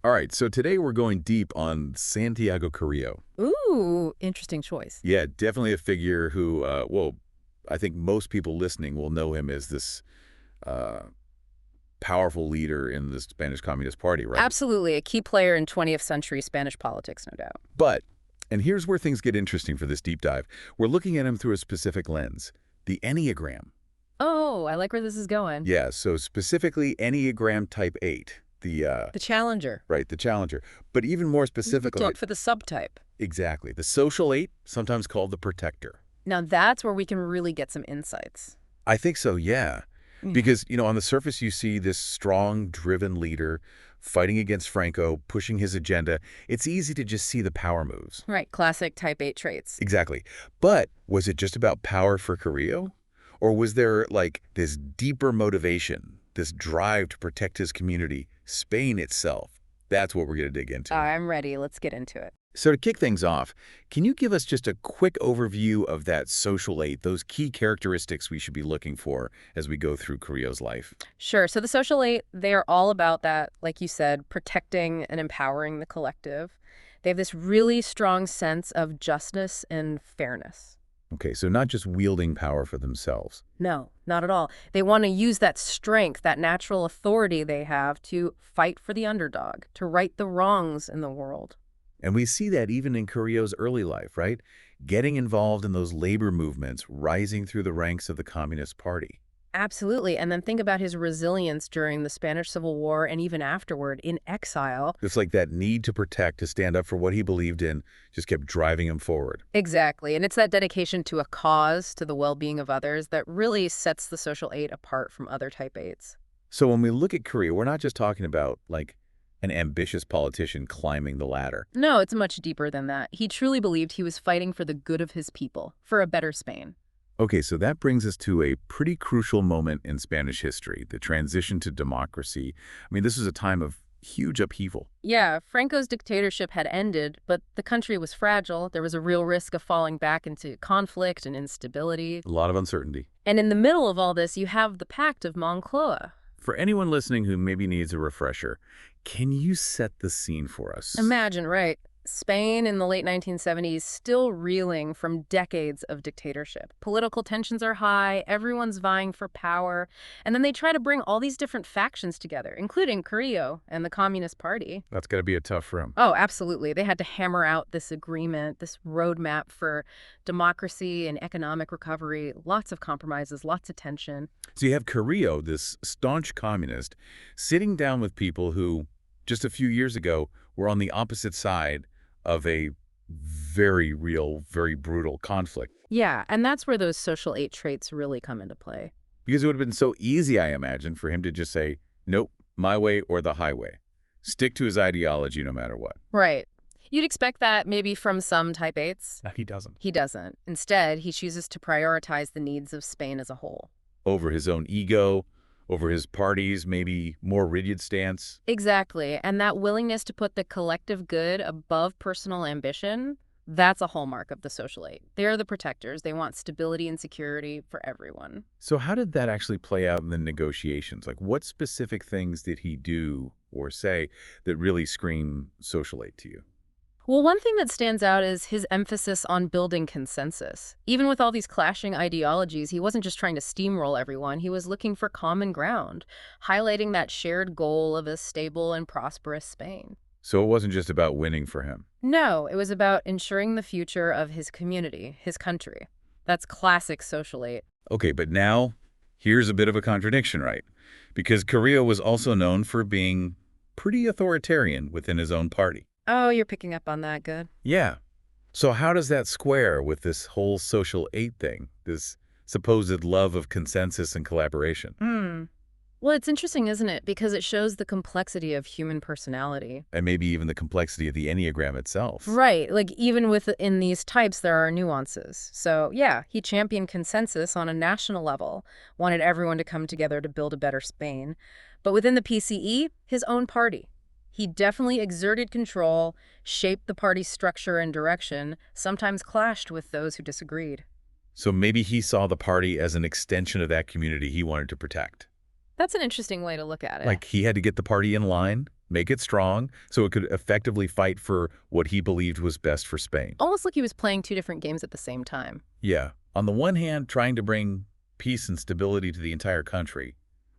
All right, so today we're going deep on Santiago Carrillo. Ooh, interesting choice. Yeah, definitely a figure who, well, I think most people listening will know him as this uh, powerful leader in the Spanish Communist Party, right? Absolutely, a key player in 20th century Spanish politics, no doubt. But, and here's where things get interesting for this deep dive, we're looking at him through a specific lens, the Enneagram. Oh, I like where this is going. Yeah, so specifically Enneagram Type 8, The challenger. right, the challenger. But even more specifically, Talk for the subtype. exactly, the social 8, sometimes called the protector. Now that's where we can really get some insights. I think so, yeah. Mm. Because, on the surface you see this strong, driven leader fighting against Franco, pushing his agenda. It's easy to just see the power moves. Right, classic type 8 traits. Exactly. But was it just about power for Carrillo? Or was there, like, this deeper motivation, this drive to protect his community, Spain itself? That's what we're going to dig into. I'm ready. Let's get into it. So to kick things off, can you give us just a quick overview of that social 8, those key characteristics we should be looking for as we go through Carrillo's life? Sure. So the social 8, they are all about that, like you said, protecting and empowering the collective. They have this really strong sense of justice and fairness. Okay, so not just wielding power for themselves. No, not at all. They want to use that strength, that natural authority they have to fight for the underdog, to right the wrongs in the world. And we see that even in Carrillo's early life, right? Getting involved in those labor movements, rising through the ranks of the Communist Party. Absolutely. And then think about his resilience during the Spanish Civil War and even afterward in exile. It's like that need to protect, to stand up for what he believed in, just kept driving him forward. Exactly. And it's that dedication to a cause, to the well-being of others, that really sets the social 8 apart from other type 8s. So when we look at Carrillo, we're not just talking about, like, an ambitious politician climbing the ladder. No, it's much deeper than that. He truly believed he was fighting for the good of his people, for a better Spain. Okay, so that brings us to a pretty crucial moment in Spanish history, the transition to democracy. I mean, this was a time of huge upheaval. Yeah, Franco's dictatorship had ended, but the country was fragile. There was a real risk of falling back into conflict and instability. A lot of uncertainty. And in the middle of all this, you have the Pact of Moncloa. For anyone listening who maybe needs a refresher, can you set the scene for us? Imagine, right? Spain in the late 1970s still reeling from decades of dictatorship. Political tensions are high, everyone's vying for power, and then they try to bring all these different factions together, including Carrillo and the Communist Party. That's got to be a tough room. Oh, absolutely. They had to hammer out this agreement, this roadmap for democracy and economic recovery, lots of compromises, lots of tension. So you have Carrillo, this staunch communist, sitting down with people who, just a few years ago, were on the opposite side of a very real, very brutal conflict. Yeah, and that's where those social 8 traits really come into play. Because it would have been so easy, I imagine, for him to just say, nope, my way or the highway. Stick to his ideology no matter what. Right. You'd expect that maybe from some type 8s. He doesn't. He doesn't. Instead, he chooses to prioritize the needs of Spain as a whole. Over his own ego, over his party's maybe more rigid stance. Exactly. And that willingness to put the collective good above personal ambition, that's a hallmark of the social 8. They're the protectors. They want stability and security for everyone. So how did that actually play out in the negotiations? Like, what specific things did he do or say that really scream social 8 to you? Well, one thing that stands out is his emphasis on building consensus. Even with all these clashing ideologies, he wasn't just trying to steamroll everyone. He was looking for common ground, highlighting that shared goal of a stable and prosperous Spain. So it wasn't just about winning for him. No, it was about ensuring the future of his community, his country. That's classic social 8. Okay, but now here's a bit of a contradiction, right? Because Carrillo was also known for being pretty authoritarian within his own party. Oh, you're picking up on that. Good. Yeah. So how does that square with this whole social 8 thing, this supposed love of consensus and collaboration? Well, it's interesting, isn't it? Because it shows the complexity of human personality. And maybe even the complexity of the Enneagram itself. Right. Like, even within these types, there are nuances. So, yeah, he championed consensus on a national level, wanted everyone to come together to build a better Spain. But within the PCE, his own party. He definitely exerted control, shaped the party's structure and direction, sometimes clashed with those who disagreed. So maybe he saw the party as an extension of that community he wanted to protect. That's an interesting way to look at it. Like he had to get the party in line make it strong so it could effectively fight for what he believed was best for Spain. Almost like he was playing two different games at the same time. Yeah. On the one hand, trying to bring peace and stability to the entire country,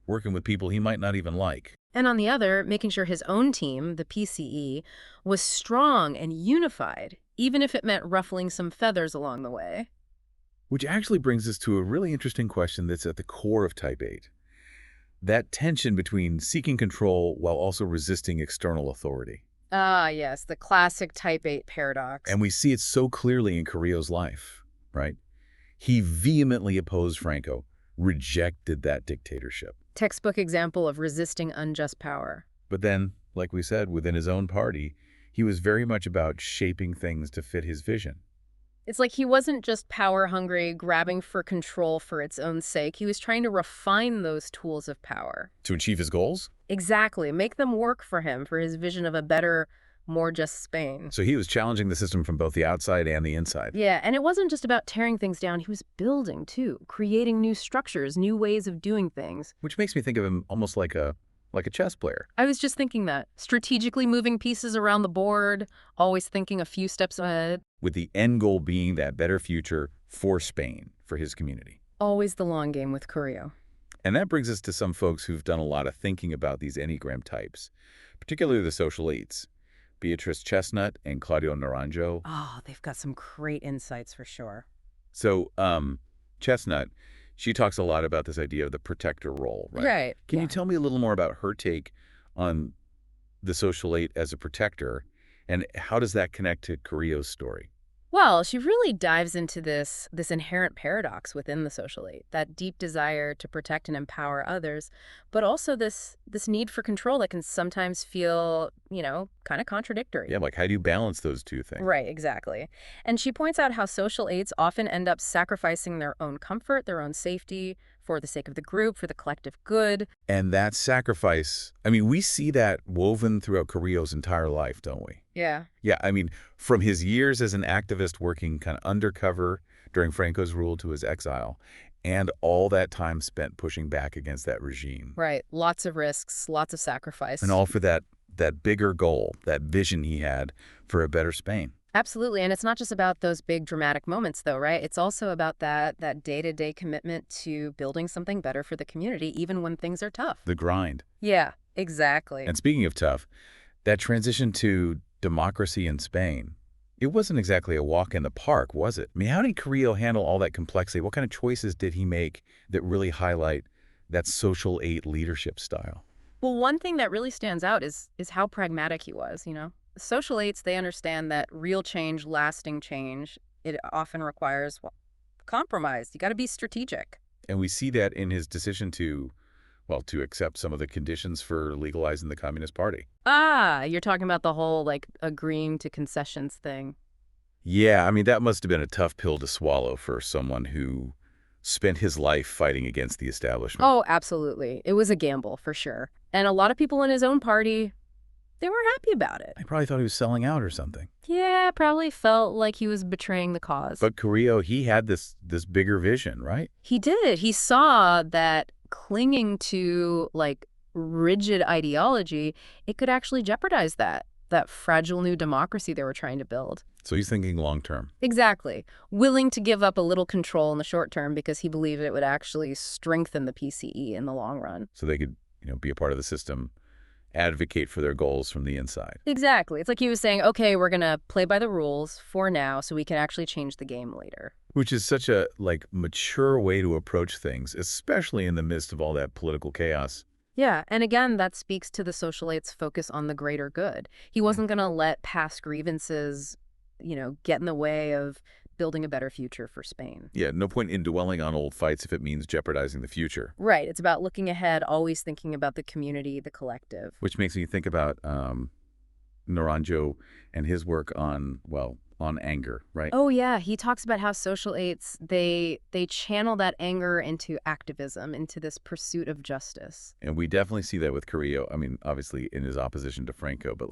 working with people he might not even like. And on the other, making sure his own team, the PCE, was strong and unified, even if it meant ruffling some feathers along the way. Which actually brings us to a really interesting question that's at the core of Type 8. That tension between seeking control while also resisting external authority. Ah, yes, the classic Type 8 paradox. And we see it so clearly in Carrillo's life, right? He vehemently opposed Franco, rejected that dictatorship. Textbook example of resisting unjust power. But then, like we said, within his own party, he was very much about shaping things to fit his vision. It's like he wasn't just power hungry, grabbing for control for its own sake. He was trying to refine those tools of power. To achieve his goals? Exactly. Make them work for him, for his vision of a better, more just Spain. So he was challenging the system from both the outside and the inside. Yeah, and it wasn't just about tearing things down. He was building, too, creating new structures, new ways of doing things. Which makes me think of him almost like a chess player. I was just thinking that. Strategically moving pieces around the board, always thinking a few steps ahead. With the end goal being that better future for Spain, for his community. Always the long game with Carrillo. And that brings us to some folks who've done a lot of thinking about these Enneagram types, particularly the social eights. Beatrice Chestnut and Claudio Naranjo. Oh, they've got some great insights for sure. So, Chestnut, she talks a lot about this idea of the protector role, right? Right. Can yeah. you tell me a little more about her take on the social eight as a protector, and how does that connect to Carrillo's story? Well, she really dives into this inherent paradox within the social eight, that deep desire to protect and empower others, but also this need for control that can sometimes feel, kind of contradictory. Yeah, like how do you balance those two things? Right, exactly. And she points out how social eights often end up sacrificing their own comfort, their own safety, for the sake of the group, for the collective good. And that sacrifice, I mean, we see that woven throughout Carrillo's entire life, don't we? Yeah. Yeah, I mean, from his years as an activist working kind of undercover during Franco's rule to his exile, and all that time spent pushing back against that regime. Right. Lots of risks, lots of sacrifice. And all for that bigger goal, that vision he had for a better Spain. Absolutely. And it's not just about those big dramatic moments, though, right? It's also about that day-to-day commitment to building something better for the community, even when things are tough. The grind. Yeah, exactly. And speaking of tough, that transition to democracy in Spain, it wasn't exactly a walk in the park, was it? I mean, how did Carrillo handle all that complexity? What kind of choices did he make that really highlight that social eight leadership style? Well, one thing that really stands out is how pragmatic he was, Social eights, they understand that real change, lasting change, it often requires compromise. You got to be strategic. And we see that in his decision to accept some of the conditions for legalizing the Communist Party. Ah, you're talking about the whole, agreeing to concessions thing. Yeah, I mean, that must have been a tough pill to swallow for someone who spent his life fighting against the establishment. Oh, absolutely. It was a gamble, for sure. And a lot of people in his own party, they weren't happy about it. I probably thought he was selling out or something. Yeah, probably felt like he was betraying the cause. But Carrillo, he had this bigger vision, right? He did. He saw that clinging to, rigid ideology, it could actually jeopardize that fragile new democracy they were trying to build. So he's thinking long term. Exactly. Willing to give up a little control in the short term because he believed it would actually strengthen the PCE in the long run. So they could, be a part of the system, advocate for their goals from the inside. Exactly. It's like he was saying, okay, we're going to play by the rules for now so we can actually change the game later. Which is such a, mature way to approach things, especially in the midst of all that political chaos. Yeah, and again, that speaks to the social eight's focus on the greater good. He wasn't going to let past grievances, get in the way of building a better future for Spain. Yeah, no point in dwelling on old fights if it means jeopardizing the future. Right. It's about looking ahead, always thinking about the community, the collective. Which makes me think about Naranjo and his work on anger, right? Oh, yeah. He talks about how social eights, they channel that anger into activism, into this pursuit of justice. And we definitely see that with Carrillo. I mean, obviously in his opposition to Franco, but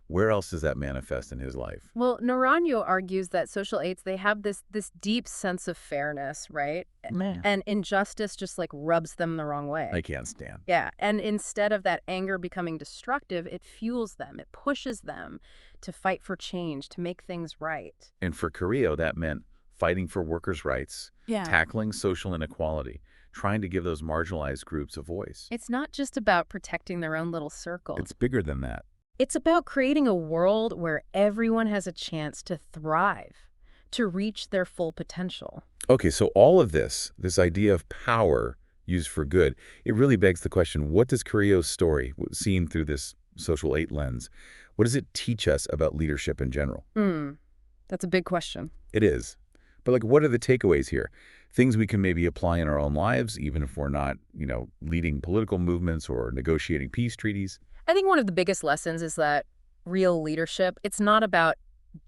Where else does that manifest in his life? Well, Naranjo argues that social eights, they have this deep sense of fairness, right? Man. And injustice just like rubs them the wrong I way. can't stand. Yeah, and instead of that anger becoming destructive, it fuels them. It pushes them to fight for change, to make things right. And for Carrillo, that meant fighting for workers' rights, Yeah. tackling social inequality, trying to give those marginalized groups a voice. It's not just about protecting their own little circle. It's bigger than that. It's about creating a world where everyone has a chance to thrive, to reach their full potential. Okay, so all of this idea of power used for good, it really begs the question, what does Carrillo's story, seen through this social eight lens, what does it teach us about leadership in general? That's a big question. It is. But like, what are the takeaways here? Things we can maybe apply in our own lives, even if we're not, leading political movements or negotiating peace treaties. I think one of the biggest lessons is that real leadership, it's not about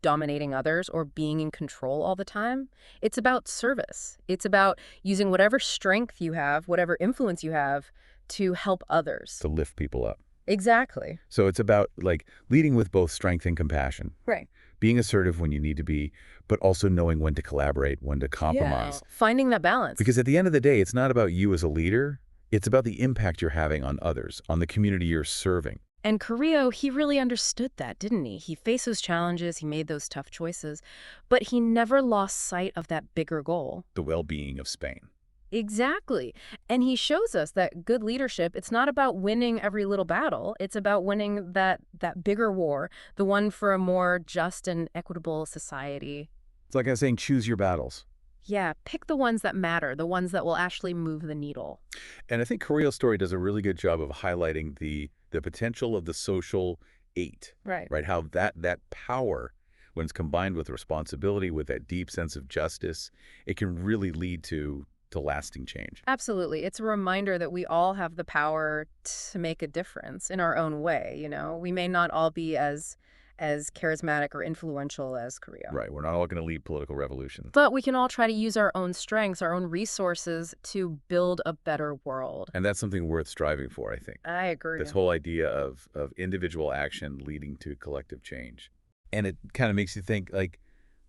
dominating others or being in control all the time. It's about service. It's about using whatever strength you have, whatever influence you have to help others. To lift people up. Exactly. So it's about like leading with both strength and compassion. Right. Being assertive when you need to be, but also knowing when to collaborate, when to compromise. Yeah. Finding that balance. Because at the end of the day, it's not about you as a leader. It's about the impact you're having on others, on the community you're serving. And Carrillo, he really understood that, didn't he? He faced those challenges, he made those tough choices, but he never lost sight of that bigger goal. The well-being of Spain. Exactly. And he shows us that good leadership, it's not about winning every little battle. It's about winning that bigger war, the one for a more just and equitable society. It's like I was saying, choose your battles. Yeah, pick the ones that matter, the ones that will actually move the needle. And I think Carrillo's story does a really good job of highlighting the potential of the social eight, Right. right? How that power, when it's combined with responsibility, with that deep sense of justice, it can really lead to lasting change. Absolutely. It's a reminder that we all have the power to make a difference in our own way, We may not all be as charismatic or influential as Carrillo. Right. We're not all going to lead political revolutions. But we can all try to use our own strengths, our own resources to build a better world. And that's something worth striving for, I think. I agree. This whole idea of individual action leading to collective change. And it kind of makes you think, like,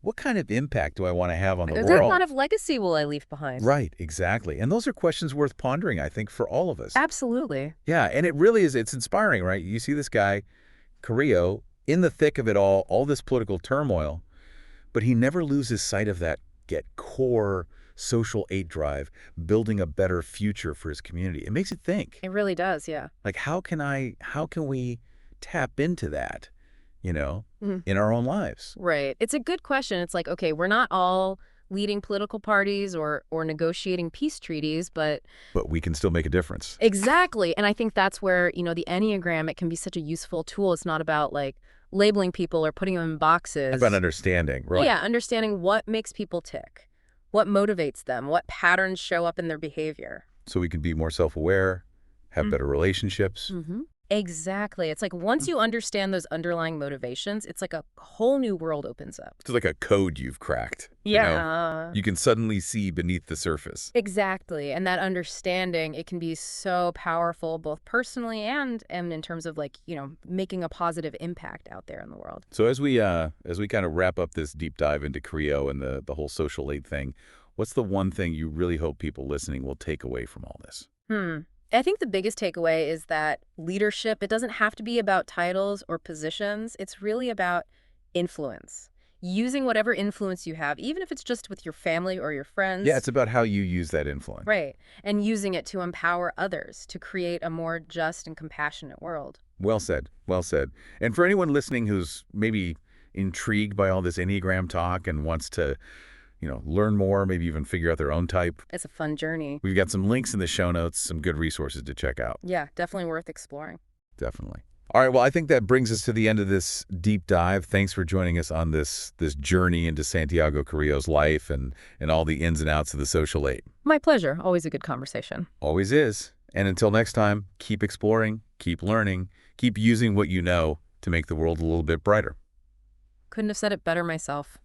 what kind of impact do I want to have on the world? What kind of legacy will I leave behind? Right, exactly. And those are questions worth pondering, I think, for all of us. Absolutely. Yeah, and it really is, it's inspiring, right? You see this guy, Carrillo, in the thick of it all this political turmoil, but he never loses sight of that core social eight drive, building a better future for his community. It makes you think. It really does, yeah. Like, how can we tap into that, Mhm. in our own lives? Right. It's a good question. It's like, okay, we're not all leading political parties or negotiating peace treaties, but But we can still make a difference. exactly. And I think that's where, the Enneagram, it can be such a useful tool. It's not about like labeling people or putting them in boxes. About understanding, right? Yeah, understanding what makes people tick, what motivates them, what patterns show up in their behavior. So we can be more self-aware, have better relationships. Exactly. It's like once you understand those underlying motivations, it's like a whole new world opens up. It's like a code you've cracked. Yeah. You can suddenly see beneath the surface. Exactly. And that understanding, it can be so powerful, both personally and in terms of like, making a positive impact out there in the world. So as we kind of wrap up this deep dive into Carrillo and the whole social aid thing, what's the one thing you really hope people listening will take away from all this? I think the biggest takeaway is that leadership, it doesn't have to be about titles or positions. It's really about influence. Using whatever influence you have, even if it's just with your family or your friends. Yeah, it's about how you use that influence. Right. And using it to empower others, to create a more just and compassionate world. Well said. Well said. And for anyone listening who's maybe intrigued by all this Enneagram talk and wants to learn more, maybe even figure out their own type. It's a fun journey. We've got some links in the show notes, some good resources to check out. Yeah, definitely worth exploring. Definitely. All right, well, I think that brings us to the end of this deep dive. Thanks for joining us on this journey into Santiago Carrillo's life and all the ins and outs of the social eight. My pleasure. Always a good conversation. Always is. And until next time, keep exploring, keep learning, keep using what you know to make the world a little bit brighter. Couldn't have said it better myself.